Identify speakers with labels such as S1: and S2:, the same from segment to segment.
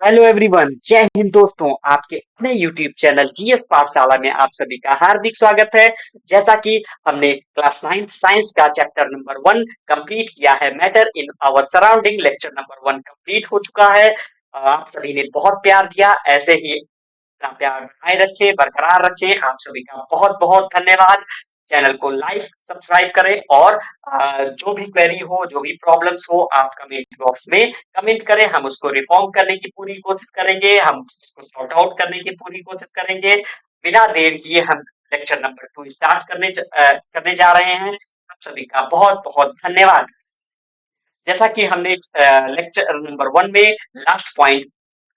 S1: Hello everyone, जय हिंद दोस्तों। आपके अपने यूट्यूब चैनल जीएस पाठशाला में आप सभी का हार्दिक स्वागत है। जैसा कि हमने क्लास 9 साइंस का चैप्टर नंबर 1 कंप्लीट किया है, matter in our surrounding lecture number 1 complete हो चुका है। आप सभी ने बहुत प्यार दिया, ऐसे ही अपना प्यार बनाए रखें, बरकरार रखें। आप सभी का बहुत बहुत धन्यवाद। चैनल को लाइक सब्सक्राइब करें और जो भी क्वेरी हो, जो भी प्रॉब्लम्स हो, आप कमेंट बॉक्स में कमेंट करें। हम उसको रिफॉर्म करने की पूरी कोशिश करेंगे, हम उसको सॉर्ट आउट करने की पूरी कोशिश करेंगे। बिना देर किए हम लेक्चर नंबर 2 स्टार्ट करने जा रहे हैं। आप सभी का बहुत बहुत धन्यवाद। जैसा कि हमने लेक्चर नंबर 1 में लास्ट पॉइंट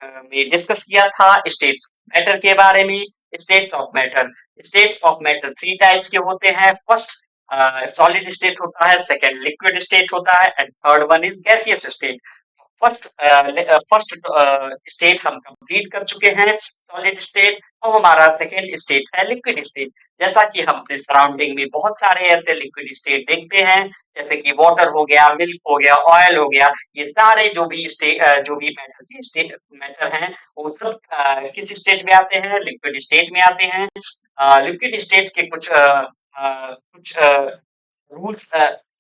S1: में डिस्कस किया था स्टेट्स मैटर के बारे में। States of matter three types के होते हैं। फर्स्ट सॉलिड स्टेट होता है, सेकंड लिक्विड स्टेट होता है and third one is gaseous state. First state हम कंप्लीट कर चुके हैं, सॉलिड स्टेट। अब हमारा सेकेंड स्टेट है लिक्विड स्टेट। जैसा कि हम अपने सराउंडिंग में बहुत सारे ऐसे लिक्विड स्टेट देखते हैं, जैसे कि वाटर हो गया, मिल्क हो गया, ऑयल हो गया। ये सारे जो भी मैटर हैं, वो सब किस स्टेट में आते हैं? लिक्विड स्टेट में आते हैं। लिक्विड स्टेट के कुछ रूल्स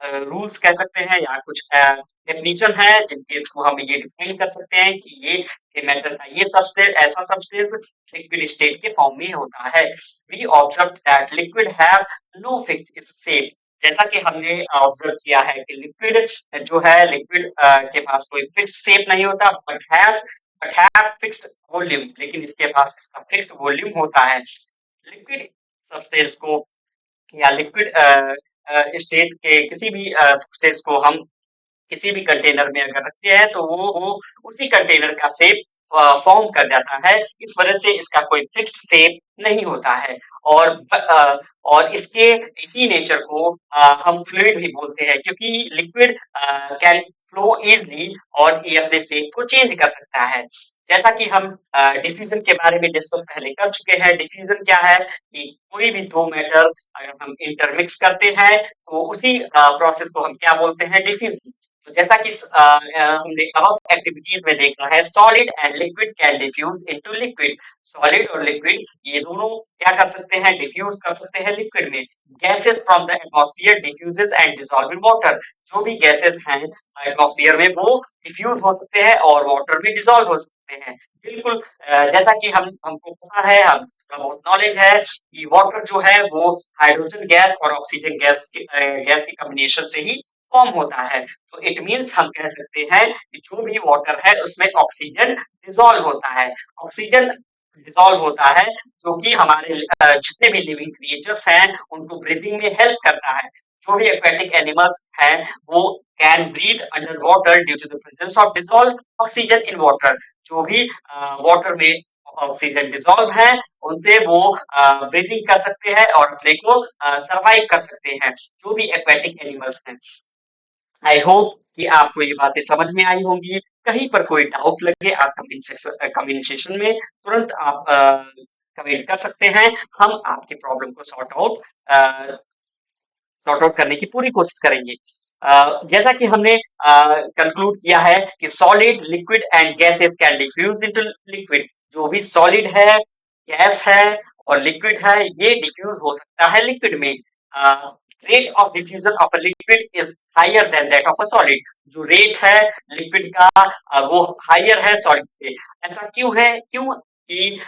S1: रूल्स कह सकते हैं या कुछ डेफिनेशन है, जिनके थ्रू हम ये डिफाइन कर सकते हैं कि ये मैटर का ये सबस्टेंस, ऐसा सबस्टेंस लिक्विड स्टेट के फॉर्म में होता है। We observe that liquid have no fixed state. जैसा कि हमने ऑब्जर्व किया है कि लिक्विड के पास कोई फिक्स्ड शेप नहीं होता, बट हैव फिक्स्ड वॉल्यूम। लेकिन इसके पास इसका फिक्स्ड वॉल्यूम होता है। लिक्विड सब्सटेंस को या लिक्विड स्टेट के किसी भी सब्सटेंस को हम किसी भी कंटेनर में अगर रखते हैं, तो वो उसी कंटेनर का शेप फॉर्म कर जाता है। इस वजह से इसका कोई फिक्स्ड शेप नहीं होता है। और इसके इसी नेचर को हम फ्लूइड भी बोलते हैं, क्योंकि लिक्विड कैन फ्लो इजली और ये अपने शेप को चेंज कर सकता है। जैसा कि हम डिफ्यूजन के बारे में डिस्कस पहले कर चुके हैं। डिफ्यूजन क्या है कि कोई भी दो मैटर अगर हम इंटरमिक्स करते हैं, तो उसी प्रोसेस को हम क्या बोलते हैं? डिफ्यूजन। तो जैसा कि हमने अब एक्टिविटीज में देखा है, solid and liquid can diffuse into liquid. Solid और लिक्विड ये दोनों क्या कर सकते हैं? डिफ्यूज कर सकते हैं लिक्विड में। Gases from the atmosphere diffuses and dissolve in water. जो भी गैसेस हैं एटमॉस्फेयर में, वो डिफ्यूज हो सकते हैं और वाटर में डिसॉल्व हो सकते हैं। बिल्कुल जैसा कि हमको पता है, हम थोड़ा बहुत नॉलेज है कि वाटर जो है वो हाइड्रोजन गैस और ऑक्सीजन गैस के कॉम्बिनेशन से ही फॉर्म होता है। तो इट मीन्स हम कह सकते हैं कि जो भी वाटर है उसमें ऑक्सीजन डिसॉल्व होता है। ऑक्सीजन डिसॉल्व होता है, जो कि हमारे जितने भी लिविंग क्रिएचर्स हैं उनको ब्रीदिंग में हेल्प करता है। जो भी एक्वेटिक एनिमल्स हैं, वो can breathe under water due to the presence of dissolve oxygen in water. जो भी वाटर में ऑक्सीजन डिसॉल्व है, उनसे वो ब्रीदिंग कर सकते हैं और अपने को सरवाइव कर सकते हैं, जो भी एक्वेटिक एनिमल्स हैं। आई होप कि आपको ये बातें समझ में आई होंगी। कहीं पर कोई डाउट लगे, आप कमेंट सेक्शन में तुरंत आप कमेंट कर सकते हैं। हम आपके प्रॉब्लम को सॉर्ट आउट करने की पूरी कोशिश करेंगे। जैसा कि हमने कंक्लूड किया है कि solid, liquid and gases can diffuse into liquid. जो भी सॉलिड है, गैस है और लिक्विड है, ये डिफ्यूज हो सकता है लिक्विड में। Rate of diffusion of a liquid is higher than that of a solid. जो रेट है लिक्विड का, वो हायर है सॉलिड से। ऐसा क्यों है? क्यों कि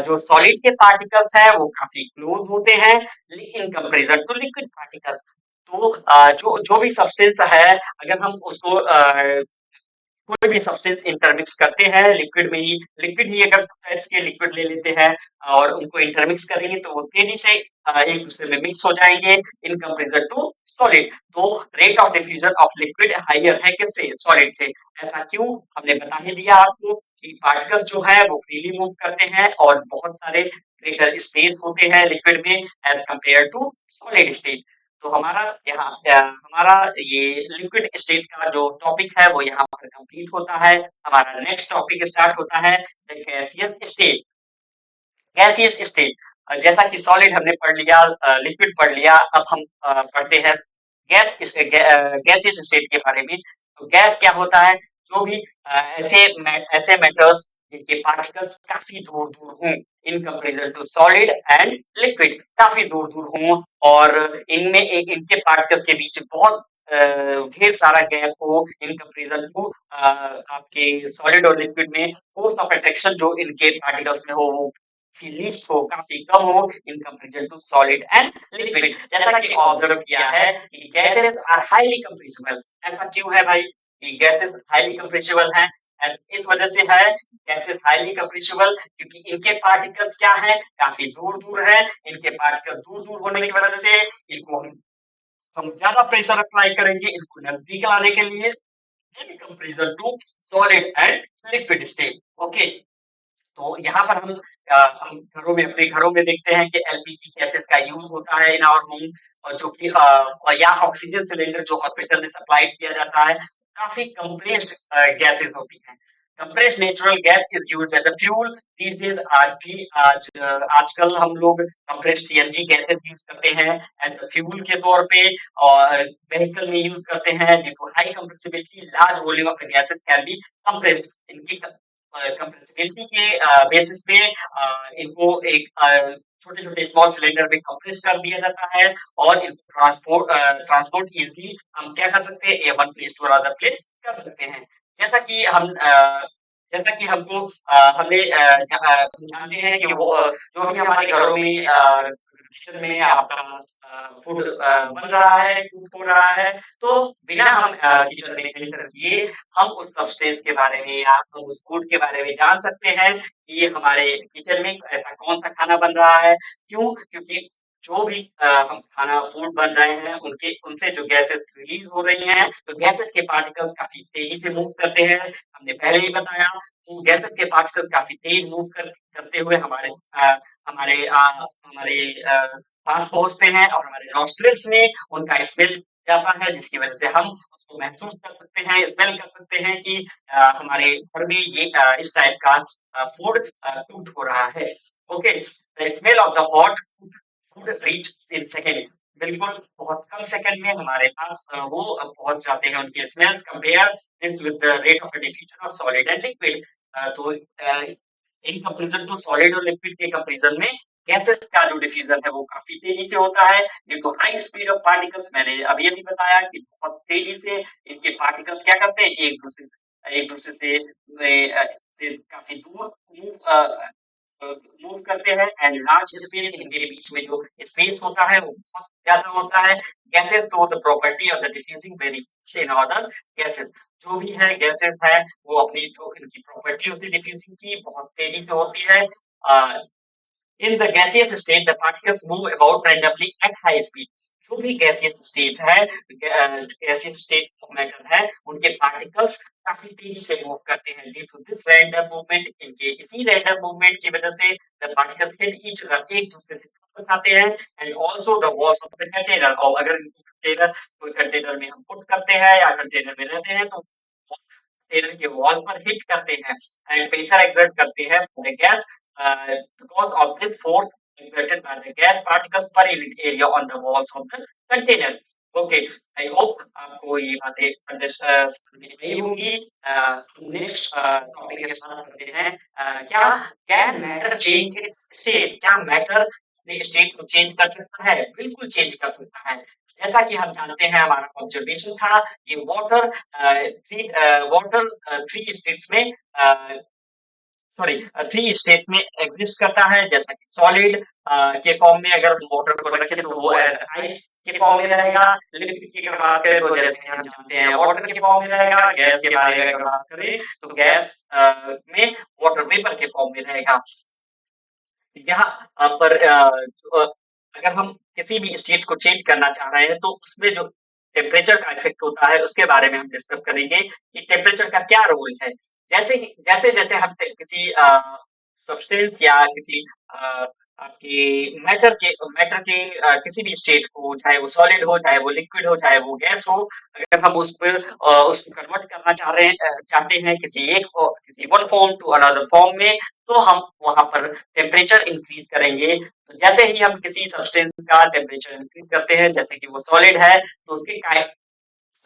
S1: जो सॉलिड के पार्टिकल्स हैं वो काफी क्लोज होते हैं in comparison to liquid particles. तो जो जो भी सब्सटेंस है, अगर हम उसको कोई भी सब्सटेंस इंटरमिक्स करते हैं लिक्विड ही अगर टच के लिक्विड ले लेते हैं और उनको इंटरमिक्स करेंगे, तो वो तेजी से एक दूसरे में मिक्स हो जाएंगे इन कंपैरिजन टू सॉलिड। तो rate of diffusion of liquid higher है किससे? सॉलिड से। ऐसा क्यों? हमने बता ही दिया आपको कि पार्टिकल्स जो है वो फ्रीली मूव करते हैं और बहुत सारे ग्रेटर स्पेस होते हैं लिक्विड में as compare to solid state. तो हमारा ये लिक्विड स्टेट का जो टॉपिक है वो यहाँ पर कंप्लीट होता है। हमारा नेक्स्ट टॉपिक स्टार्ट होता है गैसियस स्टेट। गैसियस स्टेट जैसा कि सॉलिड हमने पढ़ लिया, लिक्विड पढ़ लिया, अब हम पढ़ते हैं गैसियस स्टेट के बारे में। तो गैस क्या होता है? जो भी ऐसे मैटर्स जिनके पार्टिकल्स काफी दूर-दूर हों in comparison to solid and liquid, काफी दूर-दूर हों और इनमें इनके पार्टिकल्स के बीच में बहुत ढेर सारा गैप हो इन कंपैरिजन टू आपके सॉलिड और लिक्विड में फोर्स ऑफ अट्रैक्शन जो इनके पार्टिकल्स में हो वो लीस्ट हो, काफी कम हो in comparison to solid and liquid. जैसा कि ऑब्जर्व किया है कि गैसेस आर हाईली कंप्रेसिबल। ऐसा क्यों है भाई कि गैसेस हाईली कंप्रेसिबल हैं? इस वजह से है गैसेस हाईली कंप्रेसिबल क्योंकि इनके पार्टिकल्स क्या हैं? काफी दूर-दूर हैं। इनके पार्टिकल दूर-दूर होने की वजह से इनको हम ज्यादा प्रेशर अप्लाई करेंगे इनको नजदीक लाने के लिए in comparison to solid and liquid state. Okay, तो यहाँ पर हम घरों में अपने घरों में देखते हैं कि एलपीजी गैसेस का यूज होता है इन आवर होम और जो कि या ऑक्सीजन सिलेंडर जो हॉस्पिटल में सप्लाई किया जाता है काफी कंप्रेस्ड गैसेस होती हैं। Compressed natural gas is used as a fuel these days. आजकल हम लोग कंप्रेस्ड सीएनजी गैसेस यूज करते हैं एज अ फ्यूल के तौर पे और व्हीकल में यूज करते हैं due to high compressibility large volume of the gases can be compressed. इनकी कंप्रेसिबिलिटी के बेसिस पे इनको एक छोटे-छोटे स्मॉल सिलेंडर में कंप्रेस कर दिया जाता है और इनको ट्रांसपोर्ट इजीली हम क्या कर सकते हैं ए one place to another place कर सकते हैं। जैसा कि जैसा कि हमको हम जानते हैं कि वो जो भी हमारे घरों में किचन में आपका फूड बन रहा है, कुक हो रहा है, तो बिना हम किचन में एंटर किए हम उस सब्सटेंस के बारे में या हम उस फूड के बारे में जान सकते हैं कि हमारे किचन में ऐसा कौन सा खाना बन रहा है। क्यों? क्योंकि जो भी हम खाना फूड बन रहे हैं उनके उनसे जो गैसेस रिलीज हो रही हैं तो गैसेस के पार्टिकल्स काफी तेजी से मूव करते हैं। हमने पहले ही बताया कि गैसेस के पार्टिकल्स काफी तेज मूव करते हुए हमारे पास पहुंचते हैं और हमारे नॉस्ट्रिल्स में उनका स्मेल जाता है जिसकी वजह से हम उसको महसूस कर सकते हैं, स्मेल कर सकते हैं कि हमारे घर में ये इस टाइप का फूड कुक्ड हो रहा है। Okay, the smell of the hot food reach in seconds. बिल्कुल बहुत कम सेकंड में हमारे पास वो पहुंच जाते हैं उनके smells. Compare this with the rate of diffusion of solid and liquid. तो इन कंपैरिजन टू सॉलिड और लिक्विड के कंपैरिजन में गैसेस का जो डिफ्यूजन है वो काफी तेजी से होता है due to high speed of particles. मैंने अभी अभी बताया कि बहुत तेजी से इनके पार्टिकल्स क्या करते हैं एक दूसरे से काफी दूर मूव करते हैं एंड लार्ज स्पेस इनके बीच में जो स्पेस होता है वो बहुत ज्यादा होता है। गैसेस तो the property of the diffusing very in other gases. जो भी है गैसेस है वो अपनी जो इनकी प्रॉपर्टी होती है डिफ्यूजिंग की बहुत तेजी से होती है। In the gaseous state, the particles move about randomly at high speed. जो भी गैसियस स्टेट है गैसियस स्टेट ऑफ मैटर है उनके पार्टिकल्स काफी तेजी से मूव करते हैं due to this random movement. इनके इसी रैंडम मूवमेंट की वजह से the particles hit each other एक दूसरे से टक्कर खाते हैं and also the walls of the container. और अगर कंटेनर कोई कंटेनर में हम पुट करते हैं या कंटेनर में रहते हैं तो कंटेनर के वॉल पर हिट करते हैं एंड प्रेशर एक्सर्ट करते हैं the gas because of this force exerted by the gas particles per unit area on the walls of the container. Okay, I hope आपको ये बातें समझ में आई होंगी। नेक्स्ट टॉपिक के साथ करते हैं। क्या can matter change it's state? क्या मैटर अपने स्टेट को चेंज कर सकता है? बिल्कुल चेंज कर सकता है। जैसा कि हम जानते हैं हमारा ऑब्जर्वेशन था ये वाटर थ्री स्टेट्स में सॉरी थ्री स्टेट्स में एग्जिस्ट करता है। जैसा कि सॉलिड के फॉर्म में अगर हम वाटर को रखें तो वो एज आइस के फॉर्म में रहेगा। लिक्विड की अगर बात करें तो जैसे हम जानते हैं वाटर के फॉर्म में रहेगा। गैस के बारे में अगर बात करें तो गैस में वाटर वेपर के फॉर्म में रहेगा। यहाँ पर अगर हम किसी भी स्टेट को चेंज करना चाह रहे हैं तो उसमें जो टेम्परेचर का इफेक्ट होता है उसके बारे में हम डिस्कस करेंगे कि टेम्परेचर का क्या रोल है। जैसे जैसे हम किसी सब्सटेंस या किसी आपके मैटर के किसी भी स्टेट को चाहे वो सॉलिड हो चाहे वो लिक्विड हो चाहे वो गैस हो अगर हम उसको कन्वर्ट करना चाहते हैं किसी one form to another form में तो हम वहां पर टेम्परेचर इंक्रीज करेंगे। तो जैसे ही हम किसी सब्सटेंस का टेम्परेचर इंक्रीज करते हैं जैसे कि वो सॉलिड है तो उसके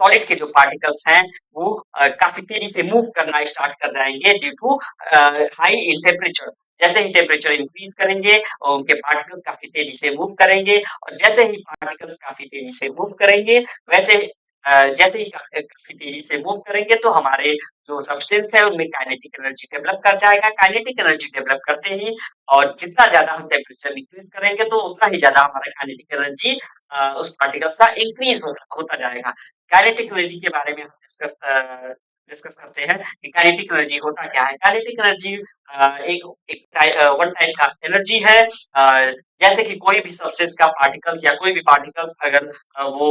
S1: सॉलिड के जो पार्टिकल्स हैं वो काफी तेजी से मूव करना स्टार्ट कर जाएंगे due to high in temperature. जैसे ही टेम्परेचर इंक्रीज करेंगे और उनके पार्टिकल्स काफी तेजी से मूव करेंगे, और जैसे ही पार्टिकल्स काफी तेजी से मूव करेंगे वैसे जैसे ही काफी तेजी से मूव करेंगे तो हमारे जो सब्सटेंस है उनमें काइनेटिक एनर्जी डेवलप कर जाएगा। काइनेटिक एनर्जी डेवलप करते ही और जितना ज्यादा हम टेम्परेचर इंक्रीज करेंगे तो उतना ही ज्यादा हमारा काइनेटिक एनर्जी उस पार्टिकल्स का इंक्रीज होता जाएगा। काइनेटिक एनर्जी के बारे में हम डिस्कस करते हैं कि काइनेटिक एनर्जी होता क्या है। काइनेटिक एनर्जी एक वन टाइप का एनर्जी है। जैसे कि कोई भी सब्सटेंस का पार्टिकल्स या कोई भी पार्टिकल्स अगर वो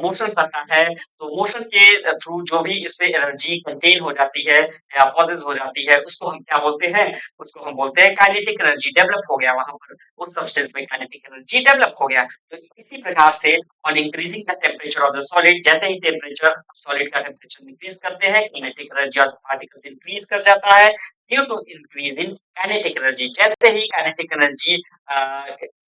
S1: मोशन करता है तो मोशन के थ्रू जो भी इसमें एनर्जी कंटेन हो जाती है या पॉजेस हो जाती है उसको हम क्या बोलते हैं, उसको हम बोलते हैं काइनेटिक एनर्जी डेवलप हो गया वहां पर, उस सब्सटेंस में काइनेटिक एनर्जी डेवलप हो गया। तो इसी प्रकार से on increasing the temperature of the solid, जैसे ही टेम्परेचर सॉलिड का टेम्परेचर इंक्रीज करते हैं kinetic energy of particles increase कर जाता है due to increase in kinetic energy. जैसे ही काइनेटिक एनर्जी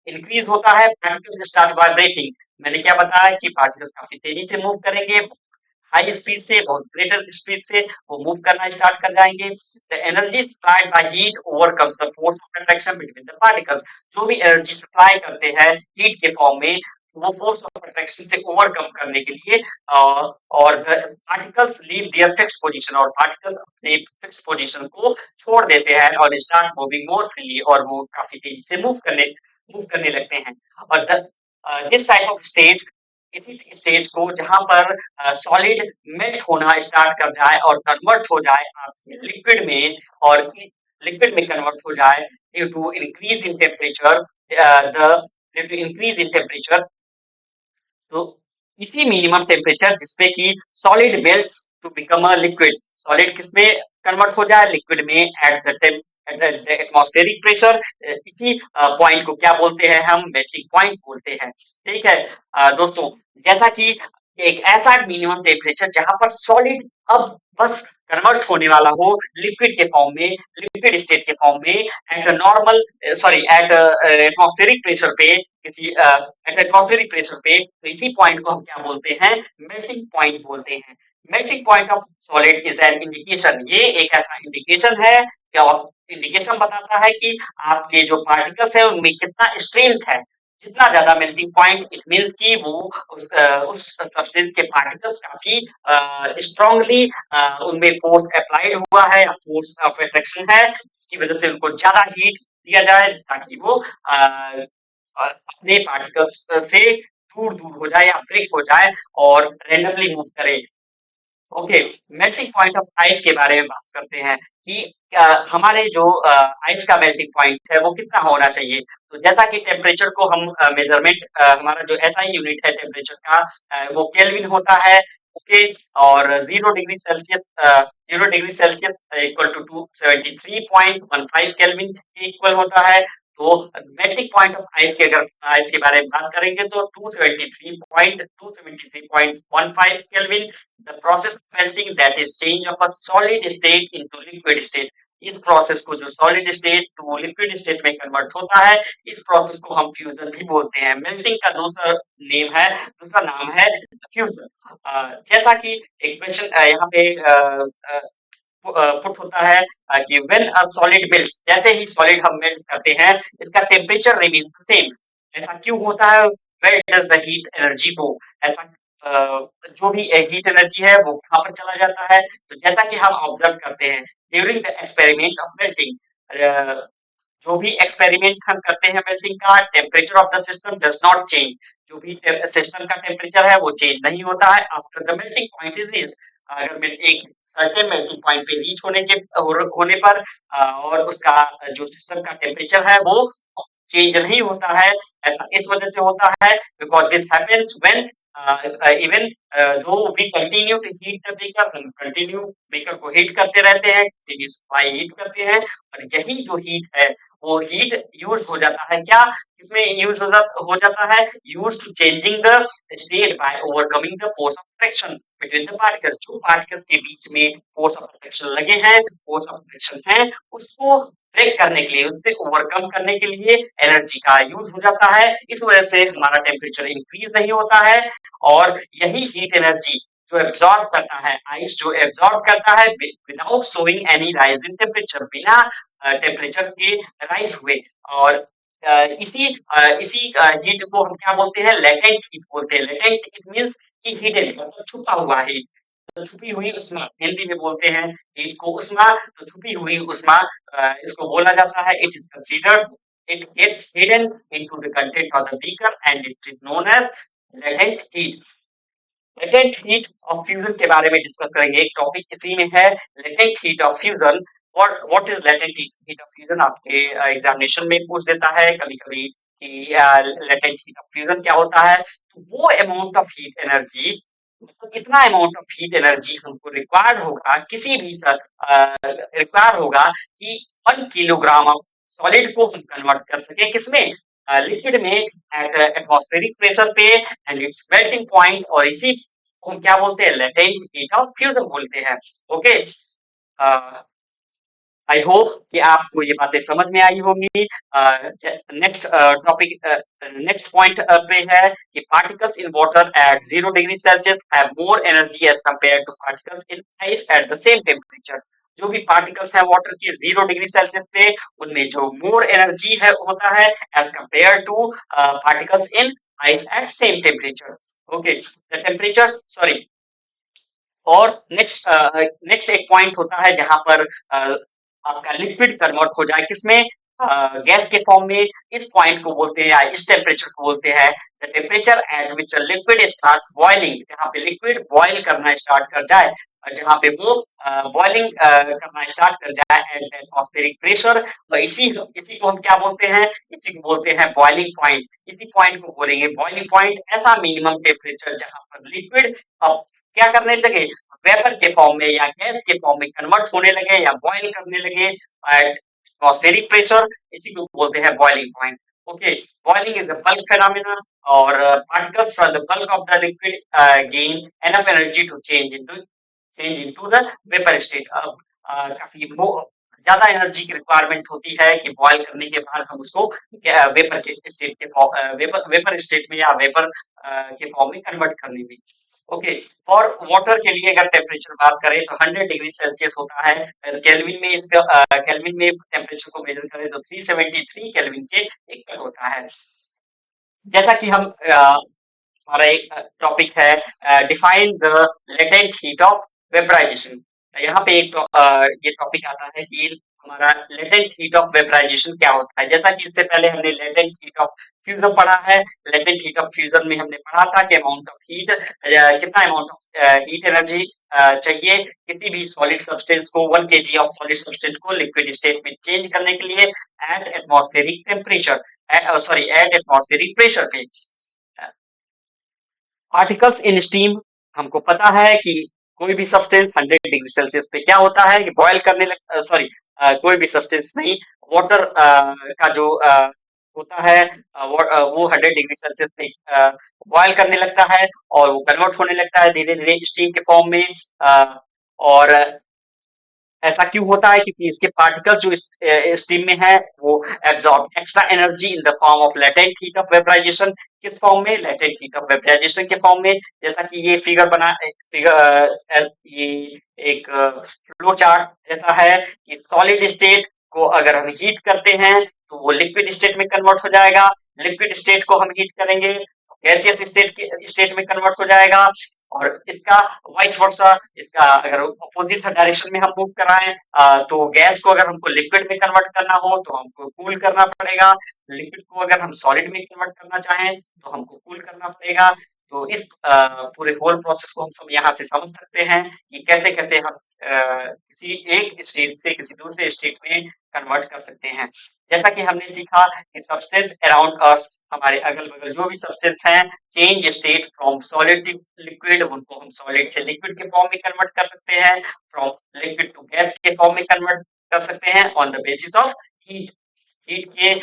S1: इंक्रीज होता है पार्टिकल्स स्टार्ट वाइब्रेटिंग। मैंने क्या बताया कि पार्टिकल्स काफी तेजी से मूव करेंगे, हाई स्पीड से, बहुत ग्रेटर स्पीड से वो मूव करना स्टार्ट कर जाएंगे। The energy supplied by heat overcomes the force of attraction between the particles. जो भी एनर्जी सप्लाई करते हैं हीट के फॉर्म में वो फोर्स ऑफ अट्रैक्शन से ओवरकम करने के लिए और particles leave their fixed position, और पार्टिकल्स अपने फिक्स्ड पोजीशन को छोड़ देते हैं और स्टार्ट मूविंग मोर फ्रीली, और वो काफी तेजी से मूव करने लगते हैं। और दिस टाइप ऑफ स्टेज, इसी स्टेज को जहां पर सॉलिड मेल्ट होना स्टार्ट कर जाए और कन्वर्ट हो जाए आपके लिक्विड में, और लिक्विड में कन्वर्ट हो जाए due to increase in temperature, the due to increase in temperature. तो इसी मिनिमम टेम्परेचर जिसमें कि solid melts to become a liquid, solid किसमें कन्वर्ट हो जाए, लिक्विड में एट द एटमॉस्फेरिक प्रेशर। इसी पॉइंट को क्या बोलते हैं, हम मेल्टिंग पॉइंट बोलते हैं। ठीक है दोस्तों, जैसा कि एक ऐसा मिनिमम टेम्परेचर जहां पर सॉलिड अब बस कन्वर्ट होने वाला हो लिक्विड के फॉर्म में, लिक्विड स्टेट के फॉर्म में eight normal sorry at atmospheric pressure पे, किसी एट एटमॉस्फेरिक प्रेशर पे, तो इसी पॉइंट को हम क्या बोलते हैं, मेल्टिंग पॉइंट बोलते हैं। Melting point of solid is an indication, ये एक ऐसा इंडिकेशन है, क्या इंडिकेशन बताता है कि आपके जो पार्टिकल्स है उनमें कितना स्ट्रेंथ है। जितना ज्यादा मेल्टिंग पॉइंट इट मीन्स कि वो उस सब्सटेंस के पार्टिकल्स काफी स्ट्रांगली उनमें फोर्स अप्लाइड हुआ है या फोर्स ऑफ अट्रैक्शन है, जिसकी वजह से उनको ज्यादा हीट दिया जाए ताकि वो अपने पार्टिकल्स से दूर दूर हो जाए या ब्रेक हो जाए और रेंडमली मूव करे। Okay, melting point of ice के बारे में बात करते हैं कि हमारे जो आइस का मेल्टिंग पॉइंट है वो कितना होना चाहिए। तो जैसा कि टेम्परेचर को हम मेजरमेंट, हमारा जो एसआई यूनिट है टेम्परेचर का वो केल्विन होता है। ओके, और 0 degree Celsius equal to 273.15 kelvin के इक्वल होता है। तो मेल्टिंग पॉइंट ऑफ आइस के, अगर आइस के बारे में बात करेंगे तो 273.15 kelvin. The process of melting, that is change of a solid state into liquid state, इस प्रोसेस को जो solid state to liquid state में कन्वर्ट होता है इस प्रोसेस को हम फ्यूजन भी बोलते हैं। मेल्टिंग का दूसरा नाम है फ्यूजन। जैसा कि एक क्वेश्चन यहाँ पे पुट होता है कि व्हेन अ सॉलिड मेल्ट्स, जैसे ही सॉलिड हम मेल्ट करते हैं इसका टेम्परेचर रिमेन सेम। ऐसा क्यों होता है, where does the heat energy go, ऐसा जो भी हीट एनर्जी है वो कहां पर चला जाता है। तो जैसा कि हम ऑब्जर्व करते हैं during the experiment of melting, जो भी एक्सपेरिमेंट हम करते हैं मेल्टिंग का, temperature of the system does not change, जो भी सिस्टम का टेम्परेचर है वो चेंज नहीं होता है after the melting point is reached. अगर एक सर्टेन मेल्टिंग पॉइंट पे रीच होने पर और उसका जो सिस्टम का टेम्परेचर है वो चेंज नहीं होता है। ऐसा इस वजह से होता है because this happens when even though we continue to heat the beaker, हम कंटिन्यू बेकर को हीट करते रहते हैं, कंटिन्यू सप्लाई हीट करते हैं, और यही जो हीट है वो हीट यूज हो जाता है, क्या इसमें यूज हो जाता है, use to changing the state by overcoming the force of attraction between the particles. जो पार्टिकल्स के बीच में फोर्स ऑफ अट्रैक्शन लगे हैं, फोर्स ऑफ अट्रैक्शन है, उसको ब्रेक करने के लिए, उससे ओवरकम करने के लिए एनर्जी का यूज हो जाता है। इस वजह से हमारा टेम्परेचर इंक्रीज नहीं होता है, और यही हीट एनर्जी जो एब्जॉर्ब करता है, आइस जो एब्जॉर्ब करता है without showing any rise in temperature, बिना टेम्परेचर के राइज हुए। और इसी हीट को हम क्या बोलते हैं, लेटेंट हीट बोलते हैं। लेटेंट इट मींस कि हिडन, मतलब छुपा हुआ हीट, तो छुपी हुई उष्मा, हिंदी में बोलते हैं हीट को उष्मा, तो छुपी हुई उष्मा इसको बोला जाता है। It is considered, it gets hidden into the content of the beaker and it is known as latent heat. Latent heat of fusion के बारे में डिस्कस करेंगे, एक टॉपिक इसी में है, latent heat of fusion. What is latent heat of fusion, आपके examination में पूछ देता है कभी कभी कि लेटेंट हीट ऑफ फ्यूजन क्या होता है। तो वो अमाउंट ऑफ हीट एनर्जी, मतलब इतना अमाउंट ऑफ हीट एनर्जी हमको रिक्वायर्ड होगा, किसी भी रिक्वायर होगा कि 1 किलोग्राम ऑफ सॉलिड को हम कन्वर्ट कर सके किसमें, लिक्विड में, एट एटमॉस्फेरिक प्रेशर पे एंड इट्स मेल्टिंग पॉइंट, और इसी को हम क्या बोलते हैं, लेटेंट हीट ऑफ फ्यूजन बोलते हैं। ओके, आई होप कि आपको ये बातें समझ में आई होंगी। नेक्स्ट टॉपिक, नेक्स्ट पॉइंट पे है कि particles in water at 0 degree Celsius have more energy as compare to particles in ice at the same temperature. जो भी पार्टिकल्स है वाटर के 0 डिग्री सेल्सियस पे, उनमें जो मोर एनर्जी है होता है as compare to particles in ice at same temperature. Okay, the temperature, sorry, और नेक्स्ट एक पॉइंट होता है जहां पर आपका लिक्विड कन्वर्ट हो जाए किसमें, गैस के फॉर्म में। इस पॉइंट को बोलते हैं, या इस टेम्परेचर को बोलते हैं the temperature at which liquid starts boiling, जहां पे लिक्विड बॉयल करना स्टार्ट कर जाए, जहां पे वो बॉइलिंग करना स्टार्ट कर जाए एट एटमॉस्फेरिक प्रेशर। तो इसी इसी को हम क्या बोलते हैं, इसी को बोलते हैं बॉइलिंग पॉइंट। इसी पॉइंट को बोलेंगे बॉइलिंग पॉइंट, ऐसा मिनिमम टेम्परेचर जहां पर लिक्विड अब क्या करने लगे, वेपर के फॉर्म में या गैस के फॉर्म में कन्वर्ट होने लगे या बॉयल करने लगे एट एटमॉस्फेरिक प्रेशर, इसी को बोलते हैं boiling point. Okay, boiling is the bulk phenomena, और particles from the bulk of the liquid gain enough energy to change into the vapour state. अब काफी ज्यादा एनर्जी की रिक्वायरमेंट होती है कि बॉयल करने के बाद हम उसको वेपर के स्टेट के वेपर स्टेट में या वेपर के फॉर्म में कन्वर्ट करने में। ओके, और वाटर के लिए अगर टेम्परेचर बात करें तो 100 डिग्री सेल्सियस होता है। केल्विन में इसका केल्विन में टेम्परेचर को मेजर करें तो 373 केल्विन के इक्वल होता है। जैसा कि हम हमारा एक टॉपिक है, define the latent heat of vaporisation. यहाँ पे एक ये टॉपिक आता है कि हमारा लेटेंट हीट ऑफ वेपराइजेशन क्या होता है। जैसा कि इससे पहले हमने लेटेंट हीट ऑफ फ्यूजन पढ़ा है। लेटेंट हीट ऑफ फ्यूजन में हमने पढ़ा था कि अमाउंट ऑफ हीट, कितना अमाउंट ऑफ हीट एनर्जी चाहिए किसी भी सॉलिड सब्सटेंस को, 1 kg ऑफ सॉलिड सब्सटेंस को लिक्विड स्टेट में चेंज करने के लिए at atmospheric temperature, sorry at atmospheric pressure पे। पार्टिकल्स इन स्टीम, हमको पता है कि कोई भी सब्सटेंस 100 डिग्री सेल्सियस पे क्या होता है कि बॉयल करने लग, सॉरी, कोई भी सब्सटेंस नहीं, वाटर का जो होता है वो 100 डिग्री सेल्सियस पे बॉयल करने लगता है और वो कन्वर्ट होने लगता है धीरे धीरे स्टीम के फॉर्म में। और ऐसा क्यों होता है, क्योंकि इसके पार्टिकल्स जो स्टीम में है वो absorb extra energy in the form of latent heat of vaporisation. किस फॉर्म में, लेटेंट हीट ऑफ वेपराइजेशन के फॉर्म में। जैसा कि ये फिगर ये एक फ्लो चार्ट जैसा है कि सॉलिड स्टेट को अगर हम हीट करते हैं तो वो लिक्विड स्टेट में कन्वर्ट हो जाएगा। लिक्विड स्टेट को हम हीट करेंगे गैसियस स्टेट में कन्वर्ट हो जाएगा। और इसका वाइस वर्सा, इसका अगर अपोजिट डायरेक्शन में हम मूव कराएं तो गैस को अगर हमको लिक्विड में कन्वर्ट करना हो तो हमको कूल करना पड़ेगा। लिक्विड को अगर हम सॉलिड में कन्वर्ट करना चाहें तो हमको कूल करना पड़ेगा। तो इस पूरे होल प्रोसेस को हम सब यहाँ से समझ सकते हैं कि कैसे कैसे हम किसी एक स्टेट से किसी दूसरे स्टेट में कन्वर्ट कर सकते हैं। जैसा कि हमने सीखा कि सब्सटेंस अराउंड अस, हमारे अगल बगल जो भी सब्सटेंस हैं, change state from solid to liquid, उनको हम सॉलिड से लिक्विड के फॉर्म में कन्वर्ट कर सकते हैं, फ्रॉम लिक्विड टू गैस के फॉर्म में कन्वर्ट कर सकते हैं on the basis of heat. Heat के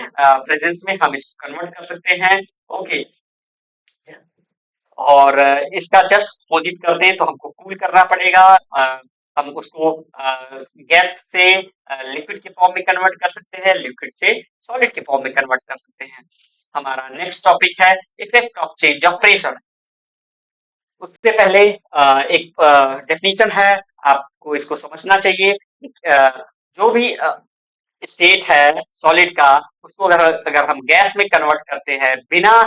S1: प्रेजेंस में हम इसको कन्वर्ट कर सकते हैं। ओके, और इसका जस्ट अपोजिट कर दें तो हमको कूल करना पड़ेगा। हम उसको गैस से लिक्विड के फॉर्म में कन्वर्ट कर सकते हैं, लिक्विड से सॉलिड के फॉर्म में कन्वर्ट कर सकते हैं। हमारा नेक्स्ट टॉपिक है effect of change of pressure. उससे पहले एक डेफिनेशन है, आपको इसको समझना चाहिए। जो भी स्टेट है सॉलिड का, उसको अगर अगर हम गैस में कन्वर्ट करते हैं बिना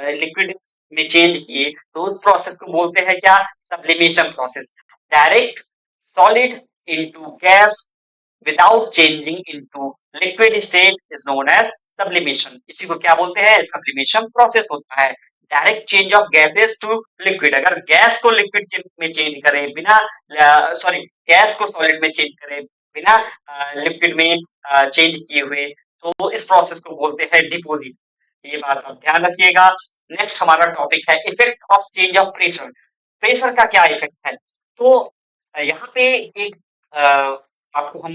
S1: लिक्विड में चेंज किए, तो उस प्रोसेस को बोलते हैं क्या? Sublimation process. Direct solid into gas without changing into liquid state is known as sublimation. इसी को क्या बोलते हैं? सब्लिमेशन प्रोसेस होता है। Direct change of gases to liquid, अगर गैस को लिक्विड में चेंज करें बिना, सॉरी, गैस को सॉलिड में चेंज करें बिना लिक्विड में चेंज किए हुए, तो इस प्रोसेस को बोलते हैं डिपोजिट। ये बात आप ध्यान रखिएगा। नेक्स्ट हमारा टॉपिक है effect of change of pressure. Pressure का क्या इफेक्ट है? तो यहाँ पे एक आपको हम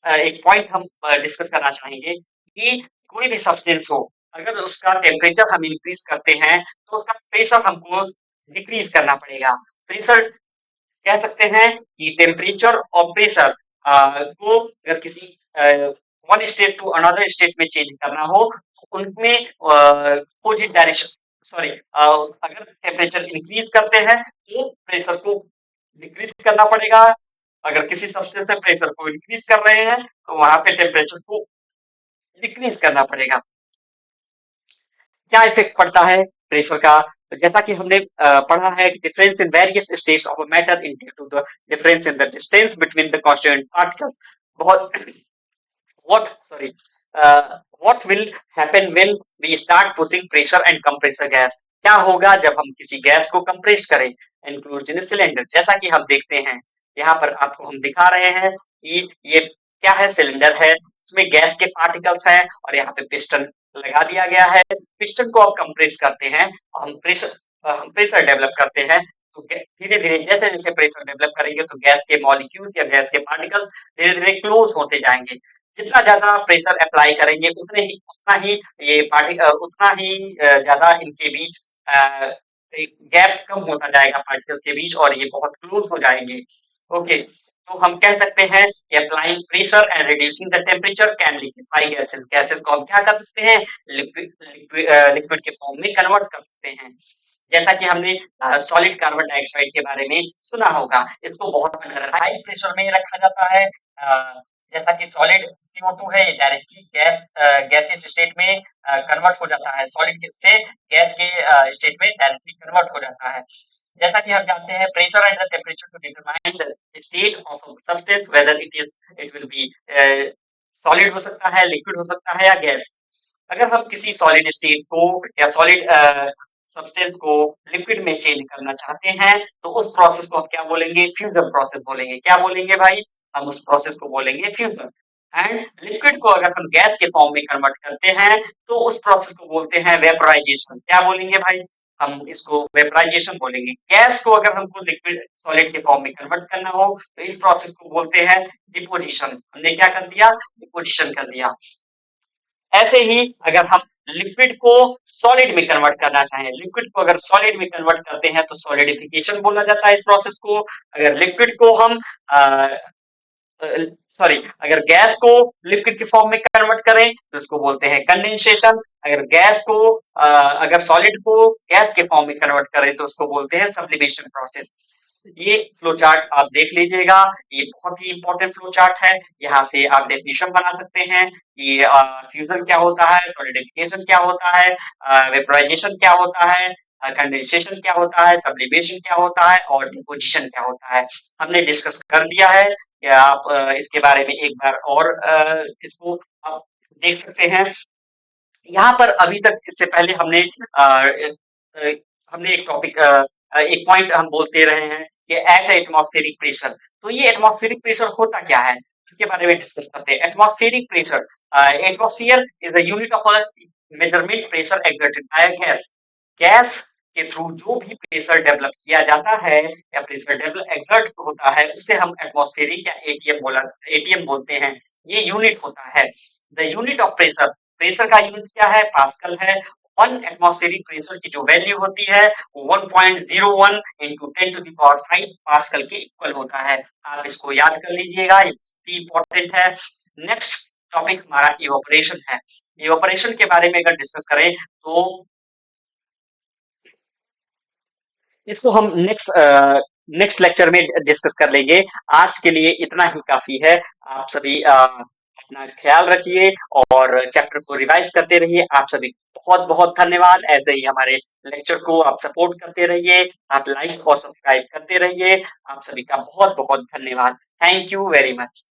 S1: एक पॉइंट हम डिस्कस करना चाहेंगे कि कोई भी सब्सटेंस हो, अगर उसका टेम्परेचर हम इंक्रीज करते हैं तो उसका प्रेशर हमको डिक्रीज करना पड़ेगा। प्रेशर कह सकते हैं कि टेम्परेचर और प्रेशर को अगर किसी one state to another state में चेंज करना हो, तो उनमें अपोजिट डायरेक्शन, सॉरी, अगर टेम्परेचर इंक्रीज करते हैं तो प्रेशर को डिक्रीज करना पड़ेगा। अगर किसी सब्सटेंस में प्रेशर को इंक्रीज कर रहे हैं तो वहां पे टेम्परेचर को डिक्रीज करना पड़ेगा। क्या इफेक्ट पड़ता है प्रेशर का? तो जैसा कि हमने पढ़ा है, difference in various states of a matter in to the difference in the distance between the constituent particles. बहुत what sorry what will happen when we start pushing pressure and compressor gas? क्या होगा जब हम किसी gas को compress करें enclosed इन cylinder? जैसा कि हम देखते हैं, यहाँ पर आपको हम दिखा रहे हैं कि ये क्या है? सिलेंडर है, इसमें गैस के पार्टिकल्स हैं और यहाँ पे पिस्टन लगा दिया गया है। पिस्टन को आप कंप्रेस करते हैं, हम प्रेशर डेवलप करते हैं, तो धीरे धीरे जैसे जैसे प्रेशर डेवलप करेंगे तो गैस के मॉलिक्यूल्स या गैस के पार्टिकल्स धीरे धीरे क्लोज होते जाएंगे। जितना ज्यादा प्रेशर अप्लाई करेंगे उतना ही ये उतना ही ज्यादा इनके बीच गैप कम होता जाएगा पार्टिकल्स के बीच, और ये बहुत क्लोज हो जाएंगे। ओके, तो हम कह सकते हैं कि applying pressure and reducing the temperature can liquefy gases. Gases को हम क्या कर सकते हैं? लिक्विड के फॉर्म में कन्वर्ट कर सकते हैं। जैसा कि हमने सॉलिड कार्बन डाइऑक्साइड के बारे में सुना होगा, इसको बहुत हाई प्रेशर में रखा जाता है। जैसा कि सॉलिड CO2 है, ये डायरेक्टली गैसियस स्टेट में कन्वर्ट हो जाता है, सॉलिड से गैस के स्टेट में डायरेक्टली कन्वर्ट हो जाता है। जैसा कि हम जानते हैं, pressure and the temperature to determine the state of a substance whether it will be solid हो सकता है, लिक्विड हो सकता है या गैस। अगर हम किसी सॉलिड स्टेट को या सॉलिड सब्सटेंस को लिक्विड में चेंज करना चाहते हैं, तो उस प्रोसेस को हम क्या बोलेंगे? फ्यूजन प्रोसेस बोलेंगे। क्या बोलेंगे भाई? हम उस प्रोसेस को बोलेंगे फ्यूजन। एंड लिक्विड को अगर हम गैस के फॉर्म में कन्वर्ट करते हैं, तो उस प्रोसेस को बोलते हैं वेपराइजेशन। क्या बोलेंगे भाई? हम इसको वेपराइजेशन बोलेंगे। गैस को अगर हमको लिक्विड सॉलिड के फॉर्म में कन्वर्ट करना हो, तो इस प्रोसेस को बोलते हैं डिपोजिशन। हमने क्या कर दिया? डिपोजिशन कर दिया। ऐसे ही अगर हम लिक्विड को सॉलिड में कन्वर्ट करना चाहें, लिक्विड को अगर सॉलिड में कन्वर्ट करते हैं तो सॉलिडिफिकेशन बोला जाता है इस प्रोसेस को। अगर लिक्विड को हम सॉरी, अगर गैस को लिक्विड के फॉर्म में कन्वर्ट करें तो उसको बोलते हैं कंडेंसेशन। अगर गैस को अगर सॉलिड को गैस के फॉर्म में कन्वर्ट करें तो उसको बोलते हैं सब्लिमेशन प्रोसेस। ये फ्लो चार्ट आप देख लीजिएगा, ये बहुत ही इंपॉर्टेंट फ्लो चार्ट है। यहाँ से आप डेफिनेशन बना सकते हैं कि फ्यूजन क्या होता है, सॉलिडिफिकेशन क्या होता है, वेपराइजेशन क्या होता है, कंडेंसेशन क्या होता है, सब्लिमेशन क्या होता है और डिपोजिशन क्या होता है। हमने डिस्कस कर दिया है कि आप इसके बारे में एक बार और इसको आप देख सकते हैं। यहाँ पर अभी तक इससे पहले हमने एक टॉपिक, एक पॉइंट हम बोलते रहे हैं कि एट एटमॉस्फेरिक प्रेशर। तो ये एटमॉस्फेरिक प्रेशर होता क्या है, इसके बारे में डिस्कस करते हैं। Atmospheric pressure, atmosphere is the unit of measurement pressure exerted by gas. Gas के थ्रू जो भी प्रेशर डेवलप किया जाता है या प्रेशर डेवलप एक्सर्ट होता है, उसे हम एटमॉस्फेरिक या एटीएम बोलते हैं। ये यूनिट होता है। The unit of pressure, pressure का यूनिट क्या है? पास्कल है। वन एटमॉस्फेरिक प्रेशर की जो वैल्यू होती है वो 1.01 इंटू 10⁵ पास्कल के इक्वल होता है। आप इसको याद कर लीजिएगा, ये इंपॉर्टेंट है। नेक्स्ट टॉपिक हमारा इवोपरेशन है। इवोपरेशन के बारे में अगर डिस्कस करें तो इसको हम नेक्स्ट लेक्चर में डिस्कस कर लेंगे। आज के लिए इतना ही काफी है। आप सभी अपना ख्याल रखिए और चैप्टर को रिवाइज करते रहिए। आप सभी बहुत बहुत धन्यवाद। ऐसे ही हमारे लेक्चर को आप सपोर्ट करते रहिए, आप लाइक और सब्सक्राइब करते रहिए। आप सभी का बहुत बहुत धन्यवाद। Thank you very much.